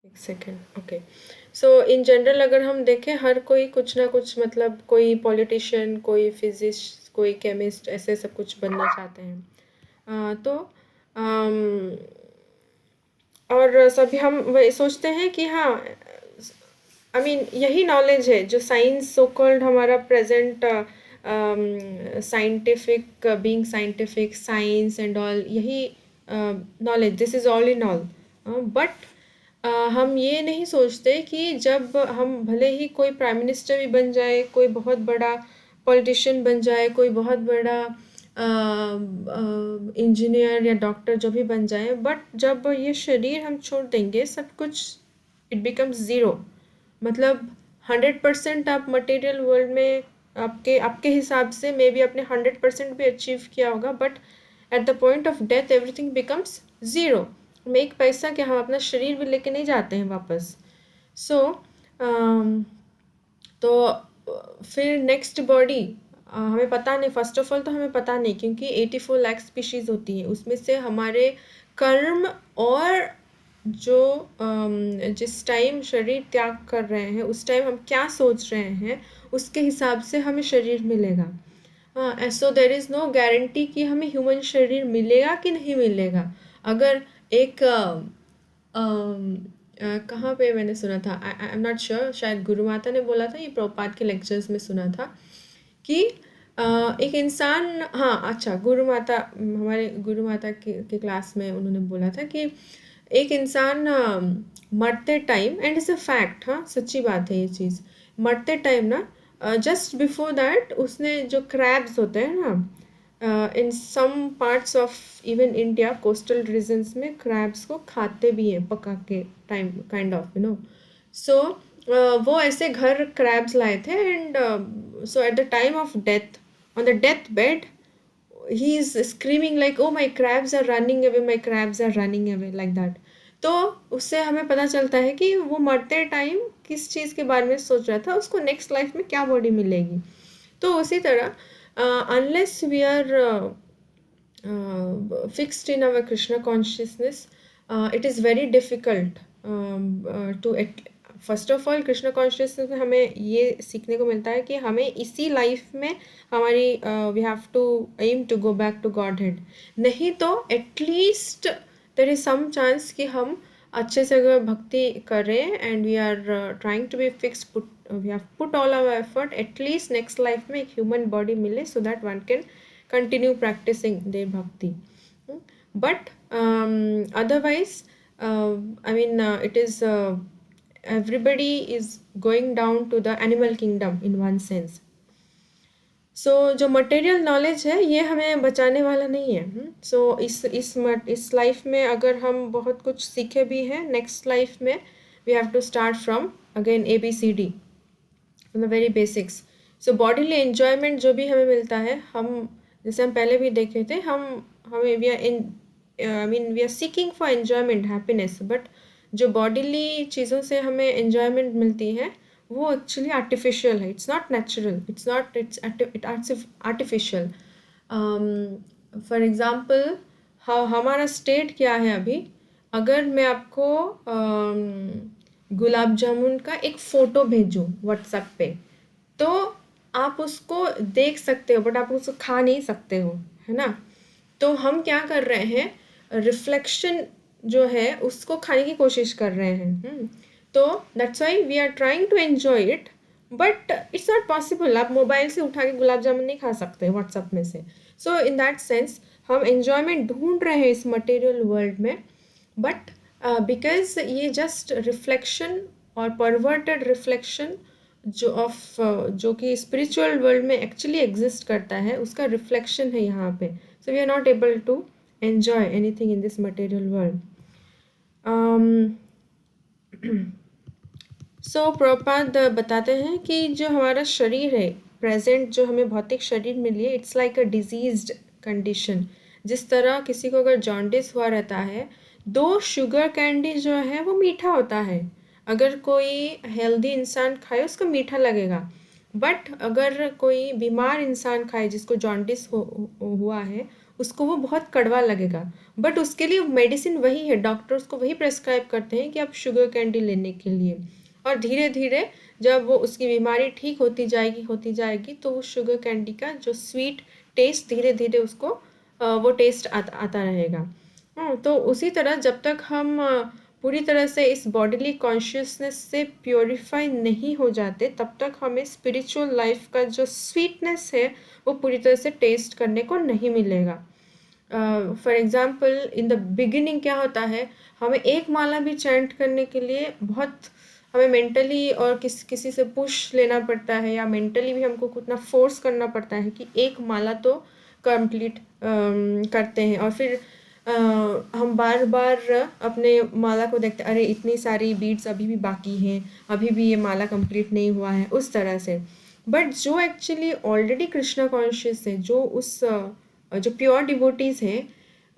एक second, okay. So in general अगर हम देखें, हर कोई कुछ ना कुछ, मतलब कोई पॉलिटिशियन, कोई फिजिस्ट, कोई केमिस्ट, ऐसे सब कुछ बनना चाहते हैं। तो अम, और सभी हम वही सोचते हैं कि हाँ, आई मीन यही नॉलेज है जो साइंस सो कॉल्ड हमारा present scientific being, scientific science and all, यही knowledge, this is all in all. But हम ये नहीं सोचते कि जब हम भले ही कोई प्राइम मिनिस्टर भी बन जाए, कोई बहुत बड़ा पॉलिटिशियन बन जाए, कोई बहुत बड़ा इंजीनियर या डॉक्टर जो भी बन जाए, बट जब ये शरीर हम छोड़ देंगे, सब कुछ इट बिकम्स ज़ीरो। मतलब 100% आप मटेरियल वर्ल्ड में आपके आपके हिसाब से मे बी आपने 100% भी अचीव किया होगा, but at the point of death everything becomes zero. हम एक पैसा क्या, हम अपना शरीर भी लेके नहीं जाते हैं वापस। सो तो फिर नेक्स्ट बॉडी हमें पता नहीं, फर्स्ट ऑफ ऑल तो हमें पता नहीं, क्योंकि 84 लाख स्पीशीज़ होती हैं, उसमें से हमारे कर्म और जो जिस टाइम शरीर त्याग कर रहे हैं उस टाइम हम क्या सोच रहे हैं, उसके हिसाब से हमें शरीर मिलेगा। हाँ, सो देर इज़ नो गारंटी कि हमें ह्यूमन शरीर मिलेगा कि नहीं मिलेगा। अगर एक कहाँ पे मैंने सुना था, आई एम नॉट श्योर, शायद गुरु माता ने बोला था, ये प्रभुपाद के लेक्चर्स में सुना था कि एक इंसान, हाँ अच्छा, गुरु माता, हमारे गुरु माता के क्लास में उन्होंने बोला था कि एक इंसान मरते time, and it's a fact, हाँ सच्ची बात है ये चीज़, मरते टाइम ना, जस्ट बिफोर दैट उसने जो क्रैब्स होते हैं ना, in some parts of even India, coastal regions में क्रैब्स को खाते भी हैं पका के, टाइम काइंड ऑफ सो वो ऐसे घर क्रैब्स लाए थे, and so at the time of death, on the death bed, he is screaming like, oh my crabs are running away, my crabs are running away, like that। तो उससे हमें पता चलता है कि वो मरते टाइम किस चीज़ के बारे में सोच रहा था, उसको नेक्स्ट लाइफ में क्या बॉडी मिलेगी। तो उसी तरह unless we are fixed in our Krishna consciousness, it is very difficult to first of all Krishna consciousness में हमें ये सीखने को मिलता है कि हमें इसी लाइफ में हमारी we have to aim to go back to godhead, नहीं तो at least there is some chance कि हम अच्छे से अगर भक्ति करें and we are trying to be fix, put we have put all our effort, at least next life में एक ह्यूमन बॉडी मिले so that one can continue practicing their bhakti. But otherwise, I mean, it is everybody is going down to the animal kingdom in one sense. सो जो material knowledge है ये हमें बचाने वाला नहीं है। सो इस लाइफ में अगर हम बहुत कुछ सीखे भी हैं, नेक्स्ट लाइफ में we have to start from again ABCD, from the very basics. So bodily enjoyment जो भी हमें मिलता है, हम जैसे हम पहले भी देखे थे, हमें we are in, I mean we are seeking for enjoyment, happiness, but जो बॉडीली चीज़ों से हमें एन्जॉयमेंट मिलती है वो एक्चुअली आर्टिफिशियल है, it's not natural, it's not, it's artificial. For example, हमारा स्टेट क्या है अभी, अगर मैं आपको गुलाब जामुन का एक फ़ोटो भेजूँ व्हाट्सएप पे, तो आप उसको देख सकते हो बट आप उसको खा नहीं सकते हो, है ना। तो हम क्या कर रहे हैं, रिफ्लेक्शन जो है उसको खाने की कोशिश कर रहे हैं। तो that's why we are trying to enjoy it, but it's not possible. आप मोबाइल से उठा के गुलाब जामुन नहीं खा सकते व्हाट्सएप में से। सो इन दैट सेंस हम एन्जॉयमेंट ढूंढ रहे हैं इस मटेरियल वर्ल्ड में, बट बिकॉज ये जस्ट रिफ्लेक्शन और परवर्टेड रिफ्लेक्शन जो कि स्पिरिचुअल वर्ल्ड में एक्चुअली एग्जिस्ट करता है, उसका रिफ्लेक्शन है यहाँ पे। So we are not able to enjoy anything in this material world. So Prabhupada बताते हैं कि जो हमारा शरीर है प्रेजेंट, जो हमें भौतिक शरीर मिली है, it's like a diseased condition. जिस तरह किसी को अगर जॉन्डिस हुआ रहता है, 2 शुगर कैंडी जो है वो मीठा होता है, अगर कोई हेल्दी इंसान खाए उसको मीठा लगेगा, बट अगर कोई बीमार इंसान खाए जिसको जॉन्डिस हुआ है, उसको वो बहुत कड़वा लगेगा, बट उसके लिए मेडिसिन वही है, डॉक्टर उसको वही प्रेस्क्राइब करते हैं कि आप शुगर कैंडी लेने के लिए। और धीरे धीरे जब वो उसकी बीमारी ठीक होती जाएगी तो वो शुगर कैंडी का जो स्वीट टेस्ट धीरे धीरे उसको वो टेस्ट आता रहेगा। तो उसी तरह जब तक हम पूरी तरह से इस बॉडीली कॉन्शियसनेस से प्योरीफाई नहीं हो जाते, तब तक हमें स्पिरिचुअल लाइफ का जो स्वीटनेस है वो पूरी तरह से टेस्ट करने को नहीं मिलेगा। For example in the beginning क्या होता है, हमें एक माला भी चैंट करने के लिए बहुत हमें मेंटली और किसी से पुश लेना पड़ता है, या मेंटली भी हमको कितना फोर्स करना पड़ता है कि एक माला तो कंप्लीट करते हैं। और फिर हम बार बार अपने माला को देखते, अरे इतनी सारी बीड्स अभी भी बाकी हैं, अभी भी ये माला कंप्लीट नहीं हुआ है, उस तरह से। बट जो एक्चुअली ऑलरेडी कृष्णा कॉन्शियस है, जो उस जो प्योर डिवोटीज हैं,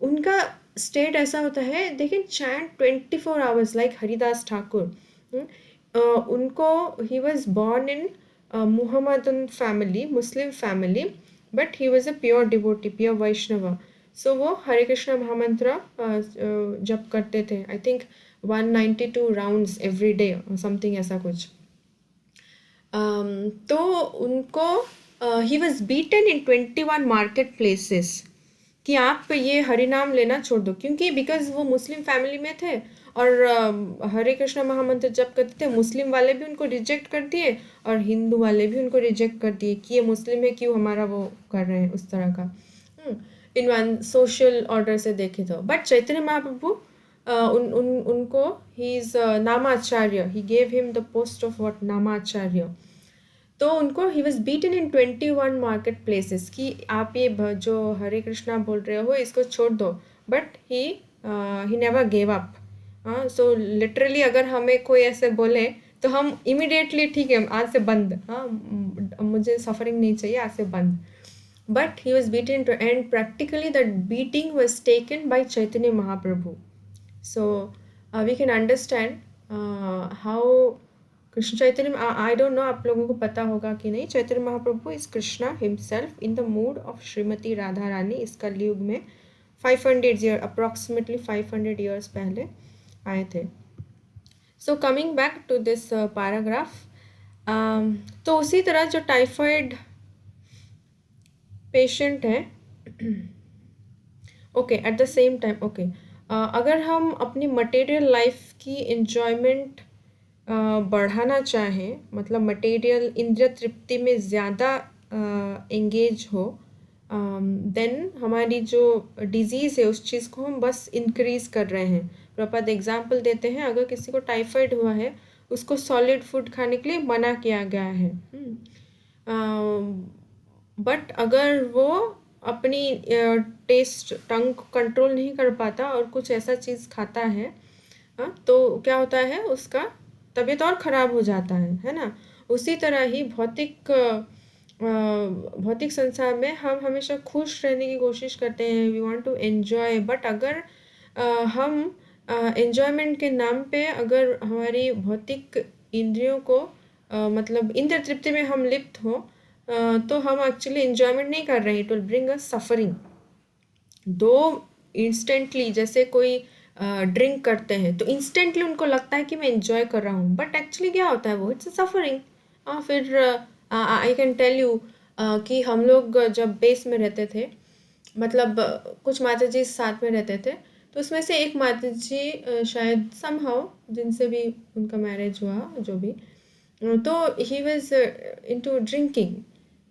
उनका स्टेट ऐसा होता है, देखिए chant 24 hours like Haridas Thakur. उनको he was born in Muhammadan family, Muslim family, but he was a pure devotee, pure Vaishnava. So वो हरे कृष्ण महामंत्र जप करते थे, I think 192 rounds every day, something ऐसा कुछ। तो उनको he was beaten in 21 market places कि आप ये हरिनाम लेना छोड़ दो, क्योंकि बिकॉज वो मुस्लिम फैमिली में थे और हरे कृष्ण महामंत्र जप करते थे। मुस्लिम वाले भी उनको रिजेक्ट कर दिए और हिंदू वाले भी उनको रिजेक्ट कर दिए कि ये मुस्लिम है, क्यों हमारा वो कर रहे हैं, उस तरह का इन वन सोशल ऑर्डर से देखे तो। बट चैतन्य महाप्रभु उनको he is Namacharya, he gave him the post of what, Namacharya. तो उनको he was beaten in 21 market places कि आप ये जो हरे कृष्णा बोल रहे हो इसको छोड़ दो, but he never gave up. So literally अगर हमें कोई ऐसे बोले तो हम इमिडिएटली ठीक है आज से बंद, मुझे सफरिंग नहीं चाहिए, आज से बंद। But he was beaten to end. Practically, that beating was taken by Chaitanya Mahaprabhu. So we can understand how Krishna Chaitanya. I don't know आप लोगों को पता होगा कि नहीं, Chaitanya Mahaprabhu is Krishna himself in the mood of Srimati Radha Rani इस कलयुग में 500 years, approximately 500 years पहले आए थे। So coming back to this paragraph, तो उसी तरह जो टाइफाइड पेशेंट है, okay, at the same time okay, अगर हम अपनी मटेरियल लाइफ की एंजॉयमेंट बढ़ाना चाहें, मतलब मटेरियल इंद्रिय तृप्ति में ज़्यादा एंगेज हो, देन हमारी जो डिजीज़ है उस चीज़ को हम बस इंक्रीज़ कर रहे हैं। प्रपाद एग्जाम्पल देते हैं, अगर किसी को टाइफाइड हुआ है उसको सॉलिड फूड खाने के लिए मना किया गया है, बट अगर वो अपनी टेस्ट टंग को कंट्रोल नहीं कर पाता और कुछ ऐसा चीज़ खाता है, तो क्या होता है, उसका तबीयत और ख़राब हो जाता है ना। उसी तरह ही भौतिक संसार में हम हमेशा खुश रहने की कोशिश करते हैं, we want to enjoy, but अगर हम एन्जॉयमेंट के नाम पे अगर हमारी भौतिक इंद्रियों को मतलब इंद्रिय तृप्ति में हम लिप्त हो, तो हम एक्चुअली एन्जॉयमेंट नहीं कर रहे हैं, it will bring us suffering. दो इंस्टेंटली जैसे कोई ड्रिंक करते हैं तो इंस्टेंटली उनको लगता है कि मैं एंजॉय कर रहा हूँ, बट एक्चुअली क्या होता है वो, इट्स सफरिंग। फिर आई कैन टेल यू कि हम लोग जब बेस में रहते थे, मतलब कुछ माता जी साथ में रहते थे, तो उसमें से एक माता जी शायद समहाउ जिनसे भी उनका मैरिज हुआ, जो भी, तो he was into drinking,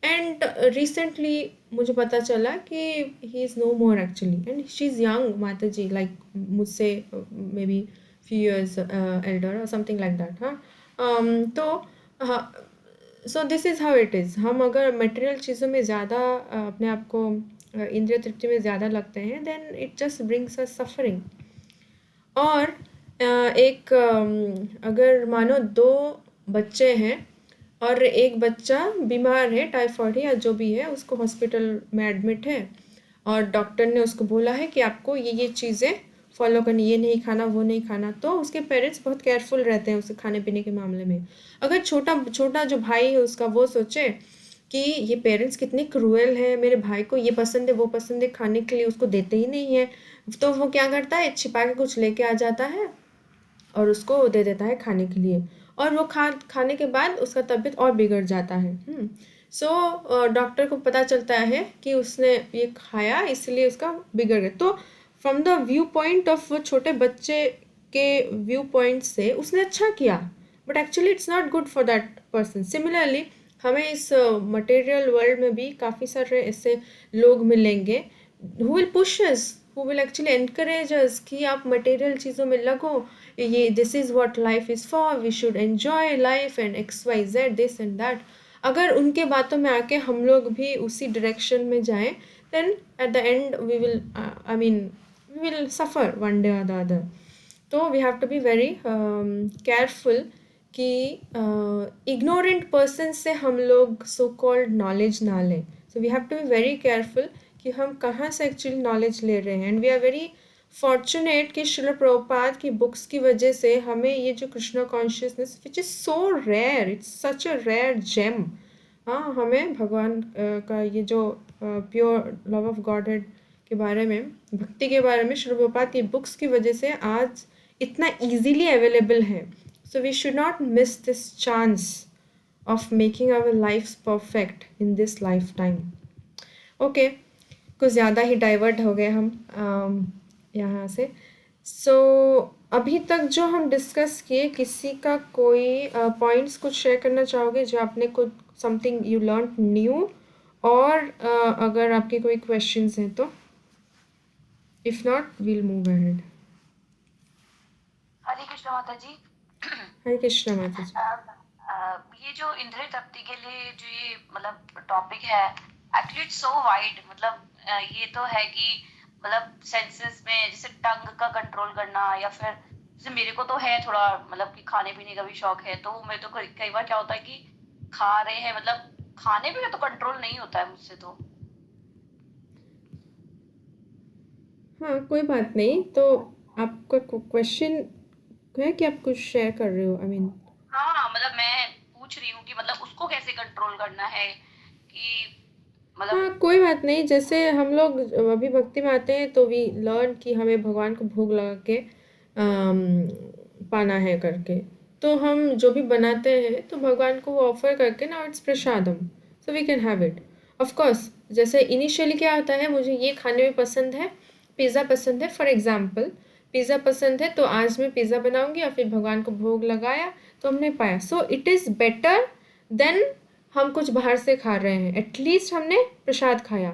and recently मुझे पता चला कि he is no more actually, and she is young माता जी, लाइक मुझसे may be few years elder और समथिंग लाइक दैट। तो हाँ, so this is how it is. हम अगर मटेरियल चीज़ों में ज़्यादा अपने आप को इंद्रिय तृप्ति में ज़्यादा लगते हैं, then it just brings us suffering. और एक अगर मानो दो बच्चे हैं और एक बच्चा बीमार है, टाइफाइड है या जो भी है, उसको हॉस्पिटल में एडमिट है और डॉक्टर ने उसको बोला है कि आपको ये चीज़ें फॉलो करनी, ये नहीं खाना, वो नहीं खाना, तो उसके पेरेंट्स बहुत केयरफुल रहते हैं उसके खाने पीने के मामले में। अगर छोटा जो भाई है उसका वो सोचे कि ये पेरेंट्स कितने क्रूएल हैं, मेरे भाई को ये पसंद है वो पसंद है खाने के लिए, उसको देते ही नहीं है। तो वो क्या करता है, छिपा के कुछ लेके आ जाता है और उसको दे देता है खाने के लिए, और वो खाने के बाद उसका तबीयत और बिगड़ जाता है। सो डॉक्टर को पता चलता है कि उसने ये खाया इसलिए उसका बिगड़ गया। तो from the view point of वो छोटे बच्चे के व्यू पॉइंट से उसने अच्छा किया, but actually it's not good for that person. Similarly हमें इस मटेरियल वर्ल्ड में भी काफ़ी सारे ऐसे लोग मिलेंगे who will push us, who will actually encourage us कि आप मटेरियल चीज़ों में लगो, ये this is what life is for, we should enjoy life and XYZ this and that. अगर उनके बातों में आके हम लोग भी उसी डायरेक्शन में जाएं, then at the end we will we will suffer one day or the other. तो we have to be very careful कि इग्नोरेंट पर्सन से हम लोग सो कॉल्ड नॉलेज ना लें। So we have to be very careful कि हम कहाँ से एक्चुअली नॉलेज ले रहे हैं। And we are very fortunate कि श्रील प्रभुपाद की बुक्स की वजह से हमें ये जो Krishna consciousness which is so rare, it's such a rare gem, हाँ, हमें भगवान का ये जो प्योर लव ऑफ गॉडहेड के बारे में, भक्ति के बारे में श्रील प्रभुपाद की बुक्स की वजह से आज इतना इजीली अवेलेबल है। So we should not miss this chance of making our life perfect in this lifetime. Okay, कुछ ज़्यादा ही डाइवर्ट हो गए हम यहाँ से। सो अभी तक जो हम डिस्कस किए, किसी का कोई पॉइंट्स कुछ शेयर करना चाहोगे जो आपने कुछ समथिंग यू लर्न न्यू, और अगर आपके कोई क्वेश्चंस हैं तो, if not we'll move ahead. Hare Krishna माता जी। हरे कृष्णा माता जी। ये जो इंद्रिय तृप्ति के लिए जो ये मतलब टॉपिक है, एक्चुअली इट्स सो वाइड। मतलब ये तो है कि मतलब सेंसेस में जैसे टंग का कंट्रोल करना, या फिर जैसे मेरे को तो है थोड़ा मतलब कि खाने पीने का भी शौक है, तो मेरे तो कई बार क्या होता है कि खा रहे हैं, मतलब खाने पे तो कंट्रोल नहीं होता है मुझसे तो। हाँ, कोई बात नहीं। तो आपका क्वेश्चन है कि आप कुछ शेयर कर रहे हो, आई मीन। हाँ, मतलब मैं पूछ रही हूँ कि मतलब उसको कैसे कंट्रोल करना है कि मतलब। हाँ, कोई बात नहीं। जैसे हम लोग अभी भक्ति में आते हैं तो वी लर्न कि हमें भगवान को भोग लगा के पाना है करके, तो हम जो भी बनाते हैं तो भगवान को वो ऑफर करके ना, it's prasadam, so we can have it. Of course जैसे इनिशियली क्या होता है, मुझे ये खाने में पसंद है, पिज़्ज़ा पसंद है, फॉर एग्जांपल पिज़्ज़ा पसंद है तो आज मैं पिज़्ज़ा बनाऊंगी और फिर भगवान को भोग लगाया तो हमने पाया। So it is better than हम कुछ बाहर से खा रहे हैं, एटलीस्ट हमने प्रसाद खाया।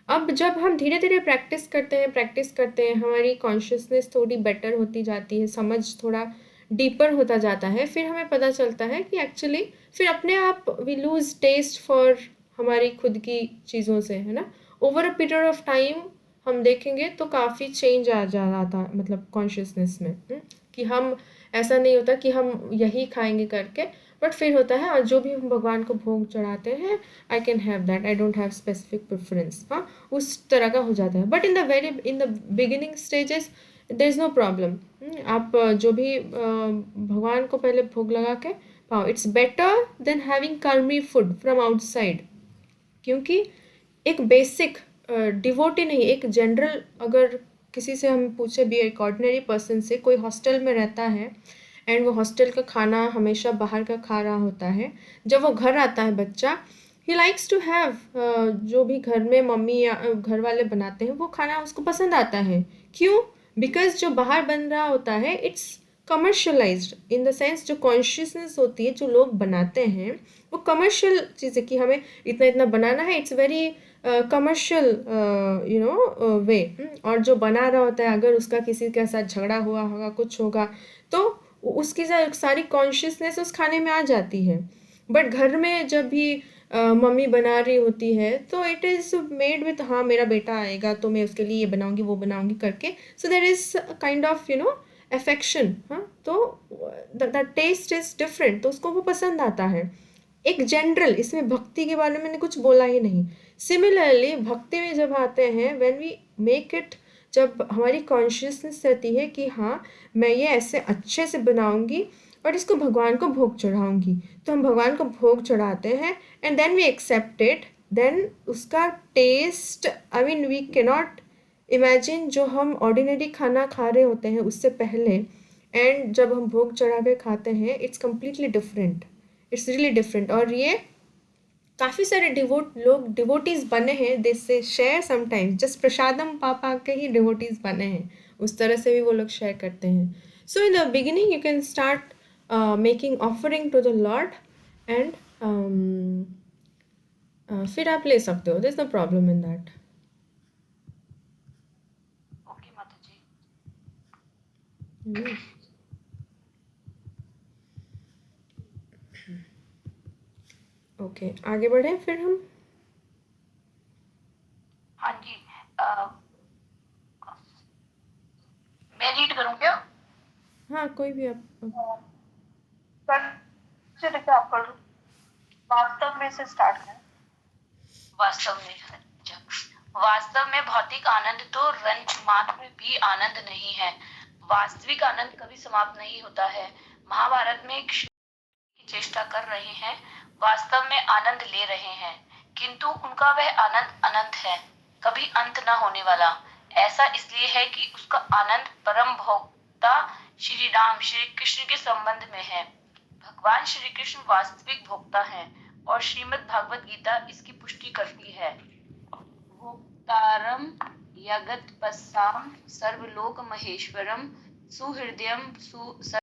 अब जब हम धीरे धीरे प्रैक्टिस करते हैं, हमारी कॉन्शियसनेस थोड़ी बेटर होती जाती है, समझ थोड़ा डीपर होता जाता है, फिर हमें पता चलता है कि एक्चुअली फिर अपने आप वी लूज़ टेस्ट फॉर हमारी खुद की चीज़ों से, है ना। Over a period of time हम देखेंगे तो काफ़ी चेंज आ जा रहा था, मतलब कॉन्शियसनेस में, कि हम ऐसा नहीं होता कि हम यही खाएंगे करके, बट फिर होता है और जो भी हम भगवान को भोग चढ़ाते हैं, I can have that, I don't have specific preference, हाँ, उस तरह का हो जाता है। But in the beginning stages there is no problem. आप जो भी भगवान को पहले भोग लगा के पाओ, इट्स बेटर देन हैविंग कर्मी फूड फ्रॉम आउटसाइड। क्योंकि एक बेसिक डिवोटी नहीं, एक जनरल, अगर किसी से हम पूछे भी, एक ऑर्डिनरी पर्सन से, कोई हॉस्टल में रहता है एंड वो हॉस्टल का खाना हमेशा बाहर का खा रहा होता है, जब वो घर आता है बच्चा, ही लाइक्स टू हैव जो भी घर में मम्मी या घर वाले बनाते हैं वो खाना उसको पसंद आता है। क्यों? बिकॉज जो बाहर बन रहा होता है it's commercialised in the sense, जो कॉन्शियसनेस होती है जो लोग बनाते हैं वो कमर्शियल चीज़ें, कि हमें इतना इतना बनाना है, इट्स वेरी कमर्शियल वे। और जो बना रहा होता है अगर उसका किसी के साथ झगड़ा हुआ होगा, कुछ होगा, तो उसकी सारी कॉन्शियसनेस उस खाने में आ जाती है। बट घर में जब भी मम्मी बना रही होती है तो इट इज़ मेड विथ, हाँ मेरा बेटा आएगा तो मैं उसके लिए ये बनाऊंगी वो बनाऊंगी करके, so there is kind of affection, हाँ, तो द टेस्ट इज़ डिफरेंट, तो उसको वो पसंद आता है। एक जनरल, इसमें भक्ति के बारे में मैंने कुछ बोला ही नहीं। सिमिलरली भक्ति में जब आते हैं, व्हेन वी मेक इट, जब हमारी कॉन्शियसनेस रहती है कि हाँ मैं ये ऐसे अच्छे से बनाऊंगी और इसको भगवान को भोग चढ़ाऊंगी। तो हम भगवान को भोग चढ़ाते हैं and then we accept it. Then उसका taste, I mean we cannot imagine जो हम ऑर्डिनरी खाना खा रहे होते हैं उससे पहले एंड जब हम भोग चढ़ा के खाते हैं, it's completely different, it's really different. और ये काफ़ी सारे डिवोटीज बने हैं, दिस से शेयर समटाइम्स, जस्ट प्रसादम पापा के ही डिवोटीज बने हैं, उस तरह से भी वो लोग शेयर करते हैं। So in the beginning you can start making offering to the lord and फिर आप ले सकते हो, this no problem in that. Okay माता जी। ओके, आगे बढ़े फिर हम। हाँ जी, मैं रीड करूँ क्या? हाँ, कोई भी आप। आप कर लो। वास्तव में से स्टार्ट करें। वास्तव में, अच्छा, वास्तव में भौतिक आनंद तो रंज मात्र भी आनंद नहीं है। वास्तविक आनंद कभी समाप्त नहीं होता है। महाभारत में एक की चेष्टा कर रहे हैं, वास्तव में आनंद ले रहे हैं, किंतु उनका वह आनंद अनंत है, कभी अंत न होने वाला। ऐसा इसलिए है कि उसका आनंद परम भोक्ता श्री राम श्री कृष्ण के संबंध में है। भगवान श्री कृष्ण वास्तविक भोक्ता हैं और श्रीमद् भागवत गीता इसकी पुष्टि करती है। भोक्तारम यगत पस्साम सर्वलोक महेश्वरम सुहृदयम